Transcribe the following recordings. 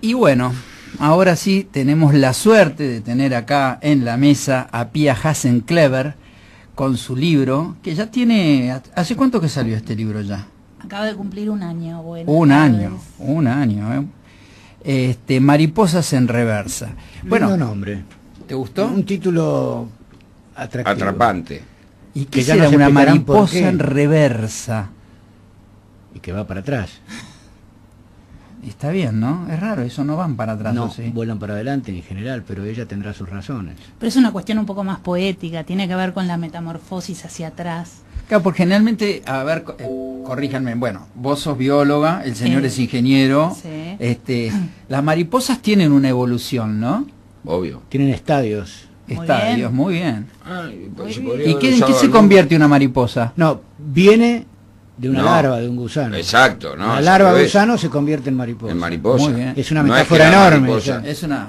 Y bueno, ahora sí tenemos la suerte de tener acá en la mesa a Pia Hasenclever con su libro, que ya tiene... ¿Hace cuánto que salió este libro ya? Acaba de cumplir un año. Un año. Mariposas en reversa. Bueno, nombre. ¿Te gustó? Un título atrapante. ¿Y qué será una mariposa en reversa? Y que va para atrás. Está bien, ¿no? Es raro, eso no van para atrás. No, ¿sí? Vuelan para adelante en general, pero ella tendrá sus razones. Pero es una cuestión un poco más poética, tiene que ver con la metamorfosis hacia atrás. Claro, porque generalmente, a ver, corríjanme, bueno, vos sos bióloga, el señor es ingeniero, sí. Las mariposas tienen una evolución, ¿no? Obvio. Tienen estadios. Muy bien. ¿Y en qué se convierte una mariposa? No, viene de una larva, de un gusano. Exacto, ¿no? La larva de gusano se convierte en mariposa. En mariposa. Muy bien. Es una metáfora enorme. Es una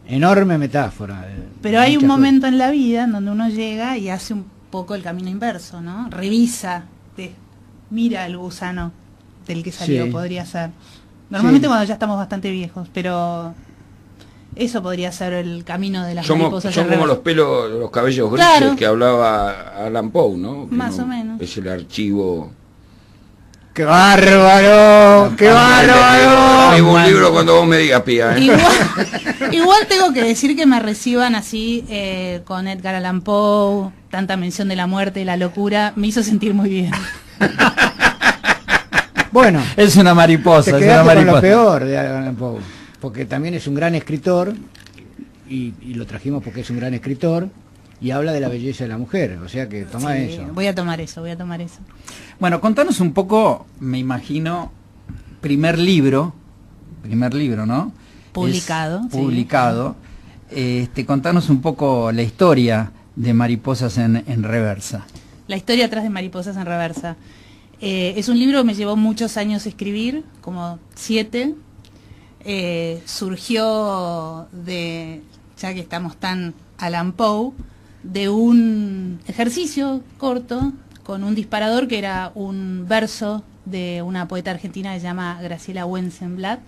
enorme metáfora. Pero hay un momento en la vida en donde uno llega y hace un poco el camino inverso, ¿no? Revisa, mira el gusano del que salió, sí. Podría ser. Normalmente cuando ya estamos bastante viejos, pero eso podría ser el camino de las mariposas. Son como los pelos, los cabellos grises que hablaba Allan Poe, ¿no? Más o menos. Es el archivo. ¡Qué bárbaro! ¡Qué bárbaro! Hay un libro cuando vos me digas, Pía, ¿eh? Igual tengo que decir que me reciban así con Edgar Allan Poe, tanta mención de la muerte y la locura, me hizo sentir muy bien. Bueno, es una mariposa. Te quedaste con lo peor de Allan Poe, porque también es un gran escritor, y lo trajimos porque es un gran escritor, y habla de la belleza de la mujer, o sea que toma eso. Voy a tomar eso. Bueno, contanos un poco, me imagino, primer libro, ¿no? Publicado. Publicado. Contanos un poco la historia de Mariposas en Reversa. La historia atrás de Mariposas en Reversa. Es un libro que me llevó muchos años escribir, como 7. Surgió de, ya que estamos tan Allan Poe, de un ejercicio corto con un disparador que era un verso de una poeta argentina que se llama Graciela Wenzenblatt,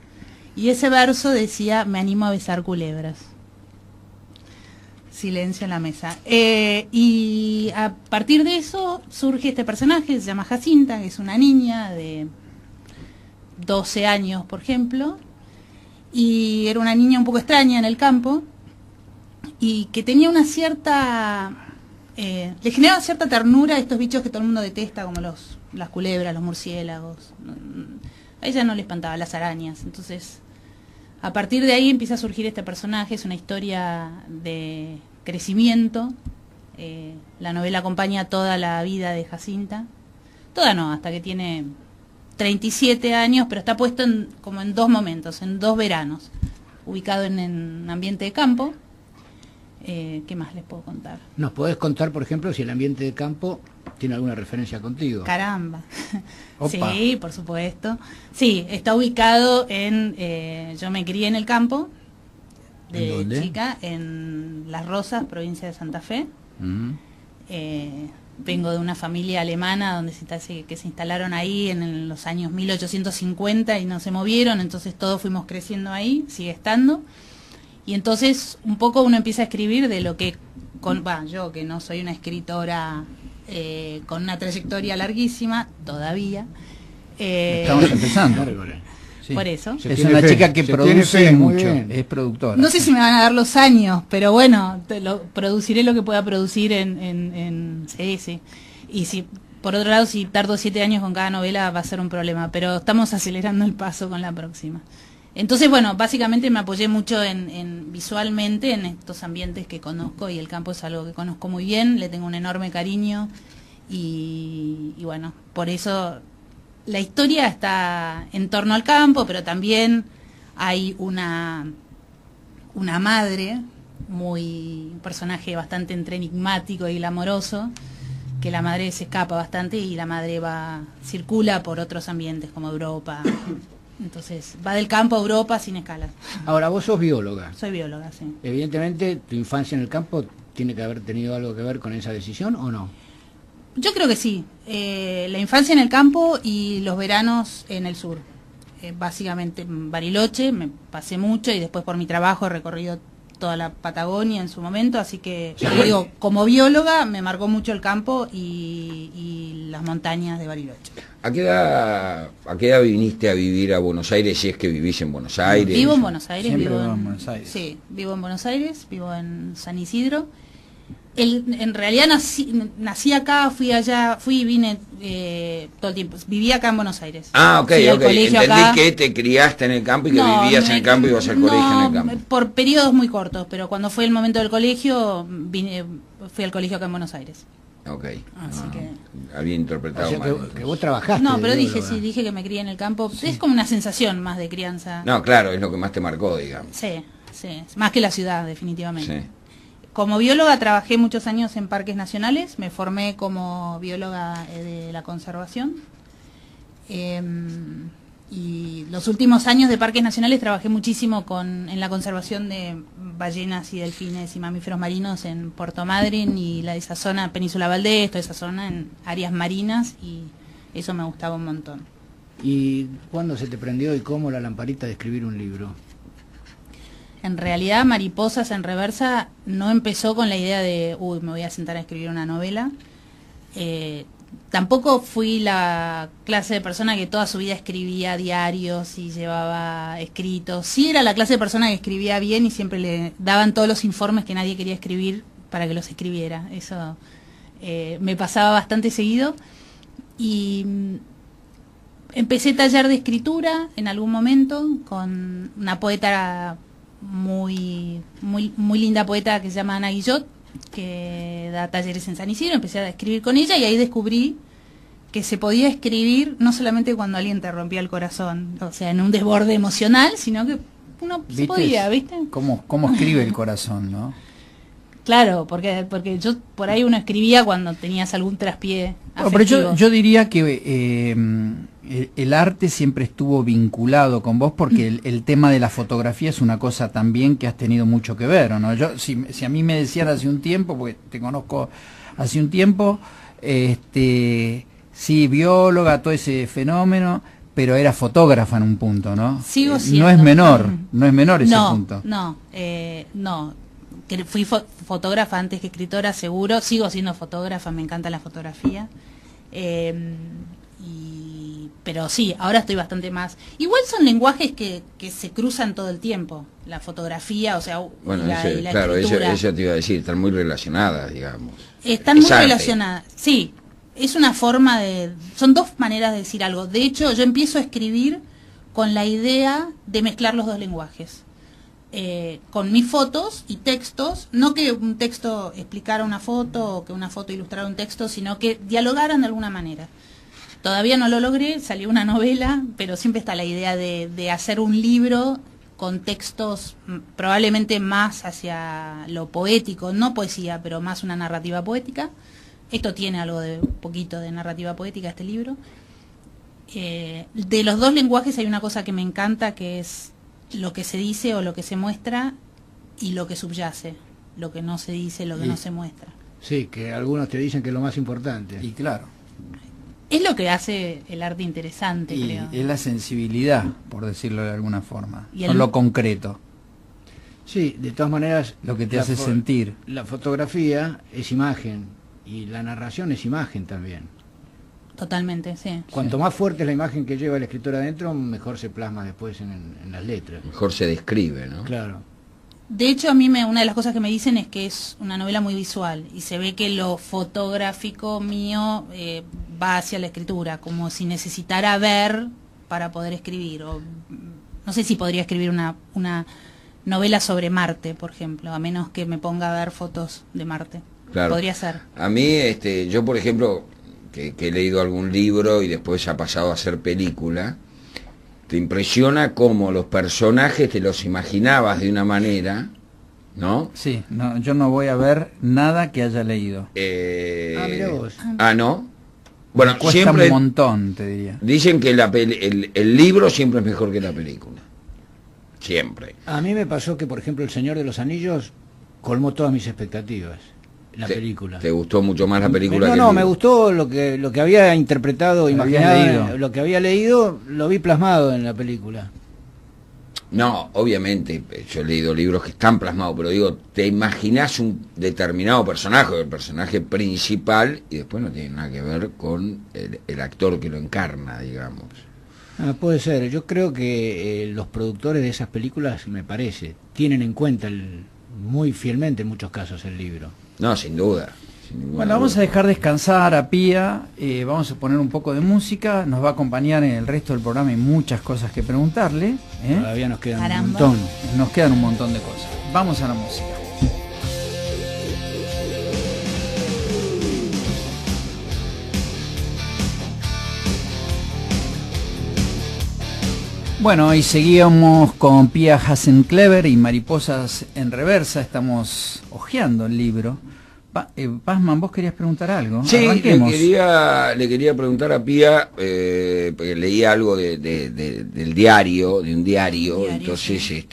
y ese verso decía: me animo a besar culebras. Silencio en la mesa. Y a partir de eso surge este personaje que se llama Jacinta, que es una niña de 12 años, por ejemplo, y era una niña un poco extraña en el campo, y que tenía una cierta... le generaba cierta ternura a estos bichos que todo el mundo detesta, como las culebras, los murciélagos. A ella no le espantaba las arañas. Entonces, a partir de ahí empieza a surgir este personaje. Es una historia de crecimiento. La novela acompaña toda la vida de Jacinta. Toda no, hasta que tiene 37 años, pero está puesto como en 2 momentos, en 2 veranos. Ubicado en un ambiente de campo. ¿Qué más les puedo contar? ¿Nos podés contar, por ejemplo, si el ambiente de campo tiene alguna referencia contigo? Caramba. Sí, por supuesto. Sí, está ubicado en... yo me crié en el campo de chica, en Las Rosas, provincia de Santa Fe. Vengo de una familia alemana donde que se instalaron ahí en los años 1850 y no se movieron, entonces todos fuimos creciendo ahí, sigue estando. Y entonces un poco uno empieza a escribir de lo que, yo que no soy una escritora con una trayectoria larguísima, todavía. Estamos empezando. Sí. Por eso. Es una chica que produce mucho, es productora. No sé si me van a dar los años, pero bueno, produciré lo que pueda producir sí. Y si, por otro lado, si tardo 7 años con cada novela va a ser un problema, pero estamos acelerando el paso con la próxima. Entonces, bueno, básicamente me apoyé mucho visualmente en estos ambientes que conozco, y el campo es algo que conozco muy bien, le tengo un enorme cariño y bueno, por eso la historia está en torno al campo, pero también hay una madre, un personaje bastante entre enigmático y glamoroso, que la madre se escapa bastante y la madre circula por otros ambientes como Europa. Entonces, va del campo a Europa sin escalas. Ahora, vos sos bióloga. Soy bióloga, sí. Evidentemente, tu infancia en el campo tiene que haber tenido algo que ver con esa decisión, ¿o no? Yo creo que sí. La infancia en el campo y los veranos en el sur. básicamente en Bariloche, me pasé mucho y después por mi trabajo he recorrido toda la Patagonia en su momento, así que digo, como bióloga me marcó mucho el campo y las montañas de Bariloche. ¿A qué edad viniste a vivir a Buenos Aires, si es que vivís en Buenos Aires? Vivo en Buenos Aires, Siempre vivo en Buenos Aires. Sí, vivo en Buenos Aires, vivo en San Isidro. En realidad nací acá, fui y vine todo el tiempo. Vivía acá en Buenos Aires. Ah, ok, ok. Entendí acá. que te criaste en el campo y que vivías en el campo y ibas al colegio en el campo. Por periodos muy cortos, pero cuando fue el momento del colegio, fui al colegio acá en Buenos Aires. Ok. Así que... Había interpretado O sea, mal. que vos trabajaste. No, pero de dije, bióloga. dije que me crié en el campo. Sí. Es como una sensación más de crianza. No, claro, es lo que más te marcó, digamos. Sí, más que la ciudad, definitivamente. Sí. Como bióloga trabajé muchos años en parques nacionales, me formé como bióloga de la conservación. Y los últimos años de parques nacionales trabajé muchísimo en la conservación de ballenas y delfines y mamíferos marinos en Puerto Madryn y esa zona, Península Valdés, toda esa zona en áreas marinas, y eso me gustaba un montón. ¿Y cuándo se te prendió y cómo la lamparita de escribir un libro? En realidad, Mariposas en Reversa no empezó con la idea de, me voy a sentar a escribir una novela. Tampoco fui la clase de persona que toda su vida escribía diarios y llevaba escritos. Sí era la clase de persona que escribía bien y siempre le daban todos los informes que nadie quería escribir para que los escribiera. Eso me pasaba bastante seguido. Y empecé taller de escritura en algún momento con una poeta muy linda poeta que se llama Ana Guillot, que da talleres en San Isidro. Empecé a escribir con ella y ahí descubrí que se podía escribir no solamente cuando alguien te rompía el corazón, o sea, en un desborde emocional, sino que uno se podía, ¿viste? ¿Cómo escribe el corazón, no? Claro, porque yo por ahí uno escribía cuando tenías algún traspié afectivo. Pero yo diría que el arte siempre estuvo vinculado con vos, porque el tema de la fotografía es una cosa también que has tenido mucho que ver, ¿o no? Yo, si a mí me decían hace un tiempo, porque te conozco hace un tiempo, sí, bióloga, todo ese fenómeno, pero era fotógrafa en un punto, ¿no? Sigo siendo. No es menor ese punto. No. Que fui fotógrafa antes que escritora, seguro. Sigo siendo fotógrafa, me encanta la fotografía. Pero sí, ahora estoy bastante más... Igual son lenguajes que se cruzan todo el tiempo. La fotografía, o sea, bueno, y la claro, escritura. eso te iba a decir, están muy relacionadas, digamos. Están Es muy arte. relacionadas, sí. Es una forma de... Son dos maneras de decir algo. De hecho, yo empiezo a escribir con la idea de mezclar los dos lenguajes. Con mis fotos y textos, no que un texto explicara una foto o que una foto ilustrara un texto, sino que dialogaran de alguna manera. Todavía no lo logré, salió una novela, pero siempre está la idea de hacer un libro con textos probablemente más hacia lo poético, no poesía, pero más una narrativa poética. Esto tiene algo de poquito de narrativa poética, este libro. De los dos lenguajes hay una cosa que me encanta, que es lo que se dice o lo que se muestra y lo que subyace, lo que no se dice, lo que no se muestra. Sí, que algunos te dicen que es lo más importante. Y claro. Es lo que hace el arte interesante, Y creo. es la sensibilidad, por decirlo de alguna forma, Y con lo concreto, Sí, de todas maneras... lo que te hace sentir. La fotografía es imagen y la narración es imagen también. Totalmente, sí. Cuanto más fuerte es la imagen que lleva el escritor adentro, mejor se plasma después en las letras. Mejor se describe, ¿no? Claro. De hecho, a mí una de las cosas que me dicen es que es una novela muy visual y se ve que lo fotográfico mío va hacia la escritura, como si necesitara ver para poder escribir. O, no sé si podría escribir una novela sobre Marte, por ejemplo, a menos que me ponga a ver fotos de Marte. Claro. Podría ser. A mí, yo por ejemplo, que he leído algún libro y después ha pasado a ser película, te impresiona cómo los personajes te los imaginabas de una manera, ¿no? Sí, no, yo no voy a ver nada que haya leído. Mirá vos. ¿No? Bueno, Cuesta siempre un montón, te diría. dicen que el libro siempre es mejor que la película. Siempre. A mí me pasó que, por ejemplo, El Señor de los Anillos colmó todas mis expectativas. la película. ¿Te gustó mucho más la película? No, me gustó lo que había interpretado, imaginado, leído. lo que había leído, lo vi plasmado en la película. No, obviamente, yo he leído libros que están plasmados, pero digo, te imaginás un determinado personaje, el personaje principal, y después no tiene nada que ver con el actor que lo encarna, digamos. Puede ser, yo creo que los productores de esas películas, me parece, tienen en cuenta muy fielmente en muchos casos el libro. No, sin duda. Sin ninguna Bueno, vamos duda. a dejar descansar a Pía, vamos a poner un poco de música, nos va a acompañar en el resto del programa y muchas cosas que preguntarle. Todavía nos quedan Caramba. un montón. Nos quedan un montón de cosas. Vamos a la música. Bueno, y seguíamos con Pia Hasenclever y Mariposas en Reversa. Estamos hojeando el libro. Pazman, vos querías preguntar algo. Sí, Arranquemos. le quería preguntar a Pía, porque leí algo del diario, de un diario, entonces, sí.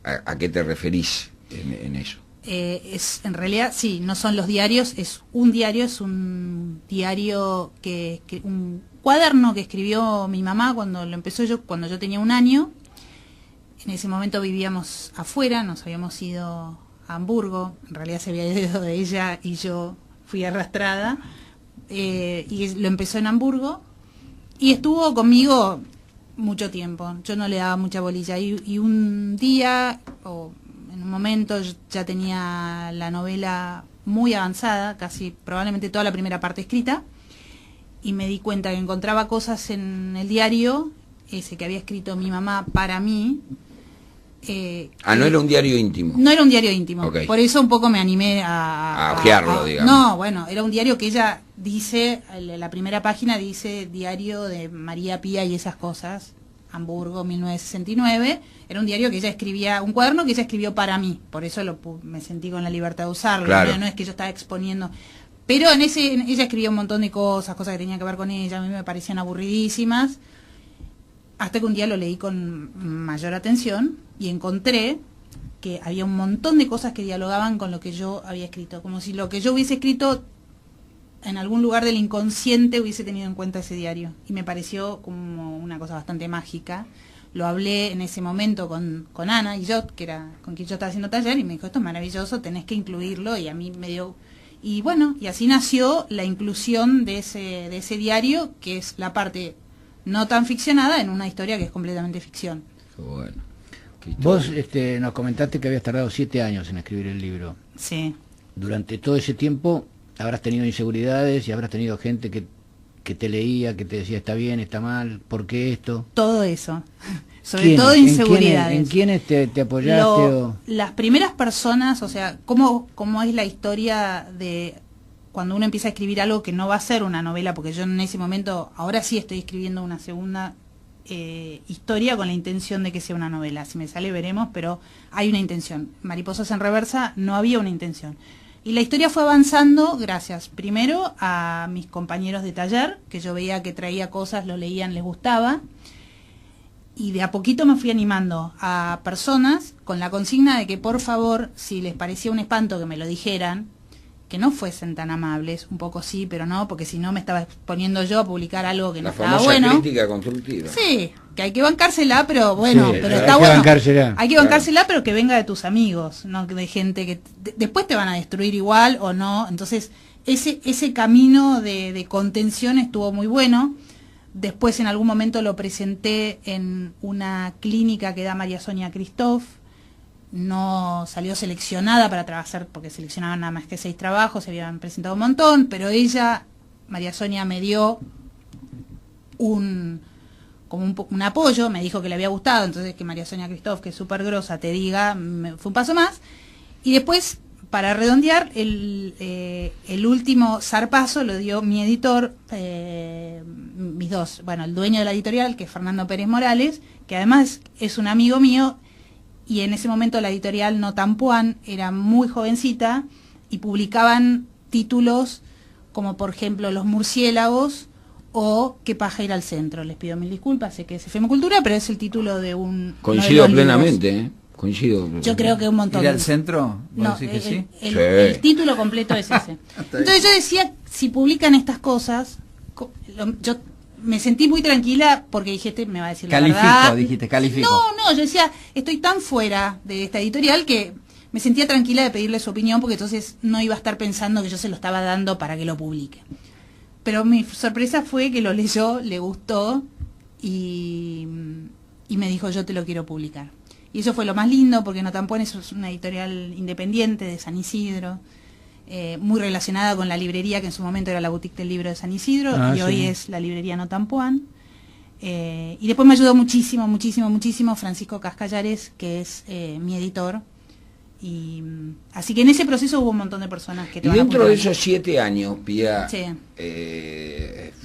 ¿A qué te referís en eso? En realidad, sí, no son los diarios, es un diario un cuaderno que escribió mi mamá cuando yo tenía 1 año. En ese momento vivíamos afuera, nos habíamos ido a Hamburgo, en realidad se había ido de ella y yo fui arrastrada, y lo empezó en Hamburgo y estuvo conmigo mucho tiempo, yo no le daba mucha bolilla y un día, o en un momento, yo ya tenía la novela muy avanzada, casi probablemente toda la primera parte escrita, y me di cuenta que encontraba cosas en el diario, ese que había escrito mi mamá para mí. No era un diario íntimo. No era un diario íntimo, Okay. Por eso un poco me animé a hojearlo, digamos. No, bueno, era un diario que ella dice, la primera página dice diario de María Pía y esas cosas, Hamburgo, 1969. Era un diario que ella escribía, un cuaderno que ella escribió para mí, por eso me sentí con la libertad de usarlo. Claro. No es que yo estaba exponiendo. Pero ella escribía un montón de cosas que tenían que ver con ella, a mí me parecían aburridísimas, hasta que un día lo leí con mayor atención y encontré que había un montón de cosas que dialogaban con lo que yo había escrito, como si lo que yo hubiese escrito en algún lugar del inconsciente hubiese tenido en cuenta ese diario, y me pareció como una cosa bastante mágica. Lo hablé en ese momento con Ana y yo, que era con quien yo estaba haciendo taller, y me dijo, esto es maravilloso, tenés que incluirlo, y a mí me dio... Y bueno, y así nació la inclusión de ese diario, que es la parte no tan ficcionada en una historia que es completamente ficción. Qué bueno. Qué Vos historia. nos comentaste que habías tardado 7 años en escribir el libro. Sí. Durante todo ese tiempo habrás tenido inseguridades y habrás tenido gente que te leía, que te decía está bien, está mal, ¿por qué esto? Todo eso. Sobre ¿Quiénes? todo inseguridades. ¿En quiénes te apoyaste? Las primeras personas, o sea, ¿cómo es la historia de cuando uno empieza a escribir algo que no va a ser una novela? Porque yo en ese momento, ahora sí estoy escribiendo una segunda historia con la intención de que sea una novela. Si me sale veremos, pero hay una intención. Mariposas en Reversa no había una intención. Y la historia fue avanzando gracias primero a mis compañeros de taller, que yo veía que traía cosas, lo leían, les gustaba. Y de a poquito me fui animando a personas con la consigna de que por favor, si les parecía un espanto, que me lo dijeran, que no fuesen tan amables, un poco sí, pero no, porque si no me estaba exponiendo yo a publicar algo que no La estaba famosa bueno. crítica constructiva. Sí, que hay que bancársela, pero bueno, Sí, pero hay está que bueno. bancársela. Hay que bancársela, pero que venga de tus amigos, no de gente que después te van a destruir igual o no. Entonces, ese camino de contención estuvo muy bueno. Después en algún momento lo presenté en una clínica que da María Sonia Christoph. No salió seleccionada para trabajar, porque seleccionaban nada más que 6 trabajos, se habían presentado un montón, pero ella, María Sonia, me dio un apoyo, me dijo que le había gustado, entonces que María Sonia Christoph, que es súper grosa, te diga, fue un paso más. Y después, para redondear, el último zarpazo lo dio mi editor, mis dos, bueno, el dueño de la editorial, que es Fernando Pérez Morales, que además es un amigo mío, y en ese momento la editorial Notampuan era muy jovencita, y publicaban títulos como, por ejemplo, Los murciélagos, o Qué paja ir al centro. Les pido mil disculpas, sé que es FM Cultura, pero es el título de un... Coincido uno de los libros. plenamente, Coincido. Yo creo que un montón. ¿Ir al centro? ¿Vos No, decís que sí? el, Sí. el título completo es ese. Entonces yo decía, si publican estas cosas, yo me sentí muy tranquila porque dije, este me va a decir la verdad. Califico, dijiste, califico. No, yo decía, estoy tan fuera de esta editorial que me sentía tranquila de pedirle su opinión porque entonces no iba a estar pensando que yo se lo estaba dando para que lo publique. Pero mi sorpresa fue que lo leyó, le gustó y me dijo, yo te lo quiero publicar. Y eso fue lo más lindo porque No Tampón es una editorial independiente de San Isidro, muy relacionada con la librería que en su momento era la boutique del libro de San Isidro y hoy es la librería No Tampón. Y después me ayudó muchísimo Francisco Cascallares, que es mi editor. Y así que en ese proceso hubo un montón de personas que te Y van dentro de apuntando. esos 7 años, Pía, Sí.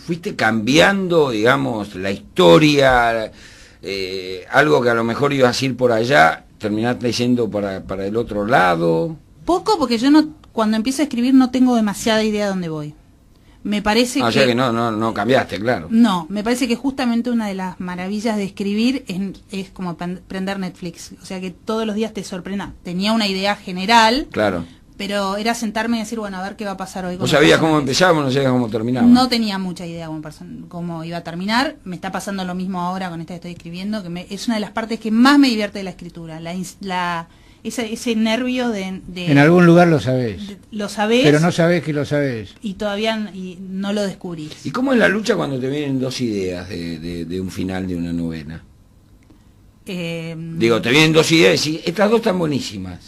fuiste cambiando, digamos, la historia, algo que a lo mejor ibas a ir por allá, terminaste yendo para el otro lado. Poco, porque yo no, cuando empiezo a escribir no tengo demasiada idea de dónde voy. Me parece O sea que no cambiaste, claro. No, me parece que justamente una de las maravillas de escribir es como prender Netflix. O sea que todos los días te sorprenda. Tenía una idea general, Claro. pero era sentarme y decir, bueno, a ver qué va a pasar hoy. con Vos los sabías cómo personajes. empezaba, no sabías cómo terminaba. No tenía mucha idea cómo iba a terminar. Me está pasando lo mismo ahora con esta que estoy escribiendo, que es una de las partes que más me divierte de la escritura. Ese nervio de En algún lugar lo sabés, lo sabés, pero no sabés que lo sabés. y todavía no lo descubrís. ¿Y cómo es la lucha cuando te vienen dos ideas de un final de una novela? Digo, te vienen dos ideas y estas dos están buenísimas.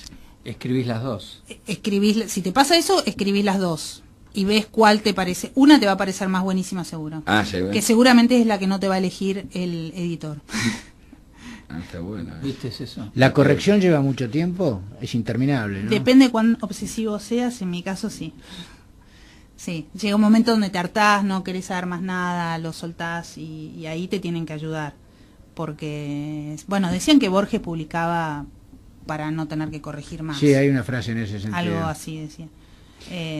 Escribís las dos. Escribís, si te pasa eso, escribís las dos y ves cuál te parece. Una te va a parecer más buenísima seguro, Ah, se ve. que seguramente es la que no te va a elegir el editor. Ah, está bueno. ¿Viste eso? ¿La corrección lleva mucho tiempo? Es interminable, ¿no? Depende cuán obsesivo seas, en mi caso sí. Sí, llega un momento donde te hartás, no querés saber más nada, lo soltás y ahí te tienen que ayudar. Porque, bueno, decían que Borges publicaba para no tener que corregir más. Sí, hay una frase en ese sentido. Algo así decía.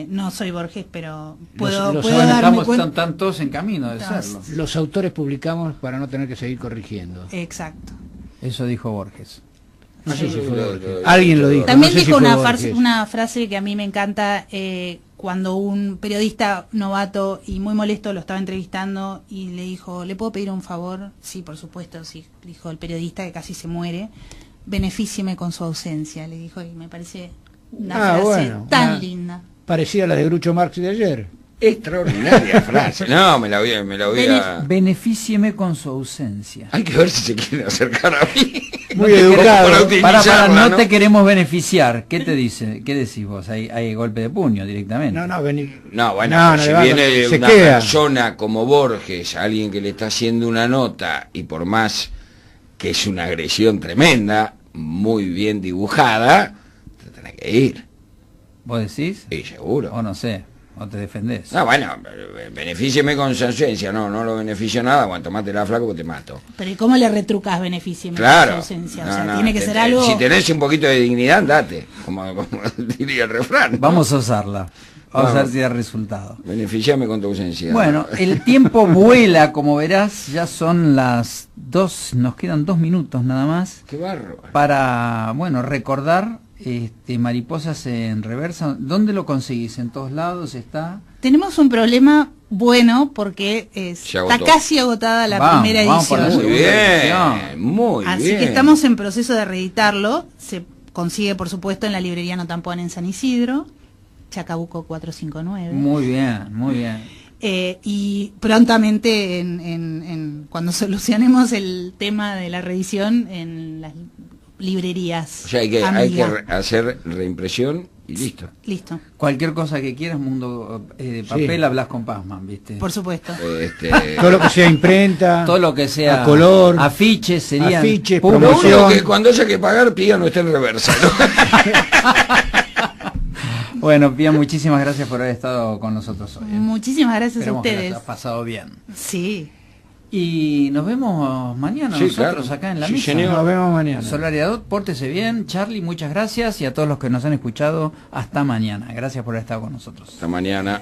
No soy Borges, pero Los- puedo los darme Estamos cuenta. tan todos en camino de Estamos- serlo. Los autores publicamos para no tener que seguir corrigiendo. Exacto. Eso dijo Borges. No sé si fue Lo- Borges. lo- Alguien lo dijo. También no sé si dijo fue una Borges. frase que a mí me encanta, cuando un periodista novato y muy molesto lo estaba entrevistando y le dijo, ¿le puedo pedir un favor? Sí, por supuesto, sí, dijo el periodista que casi se muere. Benefícieme con su ausencia, le dijo, y me parece una frase bueno, tan una- linda. Parecida a la de Groucho Marx de ayer. Extraordinaria frase. No, me la voy a... Beneficieme con su ausencia. Hay que ver si se quiere acercar a mí. Muy Como educado. para Para, utilizarla, no te queremos beneficiar. ¿Qué te dice? ¿Qué decís vos? Hay golpe de puño directamente. No, vení. No, bueno, No, pero no si le va, viene se una queda. persona como Borges, alguien que le está haciendo una nota, y por más que es una agresión tremenda, muy bien dibujada, te tenés que ir. ¿Vos decís? Sí, seguro. O no sé, o te defendés. No, bueno, benefícieme con su ausencia. No lo beneficio nada. Bueno, tomate la flaco porque te mato. Pero ¿y cómo le retrucas beneficio con Claro. su ausencia? No, O sea, no, tiene que ser algo... Si tenés un poquito de dignidad, andate. Como diría el refrán, ¿no? Vamos a usarla. Vamos a Vamos. ver si da resultado. Beneficiame con tu ausencia. Bueno, el tiempo vuela, como verás, ya son las 2, nos quedan 2 minutos nada más Qué barro. para, bueno, recordar Mariposas en Reversa. ¿Dónde lo conseguís? ¿En todos lados está? Tenemos un problema bueno porque Se está agotó. casi agotada la Vamos, primera vamos por edición. la Muy segunda bien, edición. muy Así bien. que estamos en proceso de reeditarlo. Se consigue, por supuesto, en la librería No Tampón en San Isidro, Chacabuco 459. Muy bien, muy bien. Y prontamente, cuando solucionemos el tema de la reedición, en las librerías. O sea, hay que amiga. hacer reimpresión y listo. Listo, Cualquier cosa que quieras, Mundo de Papel, Sí. hablas con Pazman, ¿viste? por supuesto. Todo lo que sea imprenta, Todo lo que sea a color, afiches serían afiches, públicos. Lo único promoción. que cuando haya que pagar, Pía no está en reversa, ¿no? Bueno, Pía, muchísimas gracias por haber estado con nosotros hoy. Muchísimas gracias Esperemos a que ustedes. la hayas pasado bien. Sí. Y nos vemos mañana Sí, nosotros claro. acá en la Sí, misa. señor. Nos vemos mañana. Solariedad, pórtese bien. Charlie, muchas gracias. Y a todos los que nos han escuchado, hasta mañana. Gracias por haber estado con nosotros. Hasta mañana.